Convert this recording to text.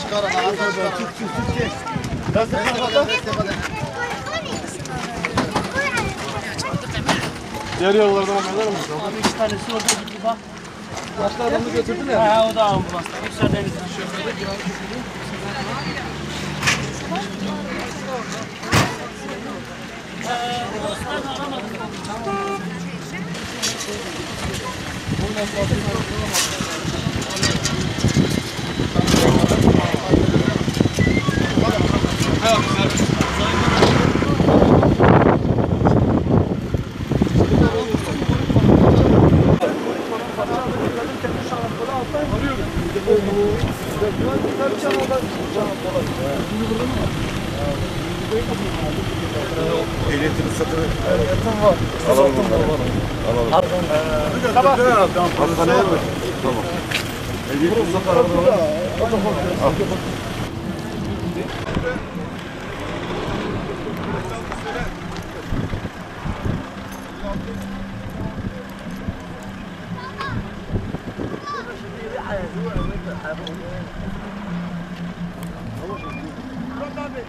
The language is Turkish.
Çıkarın ağzını çıkarın. Nasıl çıkarın? Diğer yollardan haberler mi? Abi 2 tanesi orada gitti bak. Başka adamı götürdün ya. Ha o da ambulansta. Müsaadenizle. Ehliyetini satın. Ehliyetim var. Alalım onları. Alalım. Tamam. Hastaneye mi? Tamam. Ehliyetini satın alalım. Murat abi.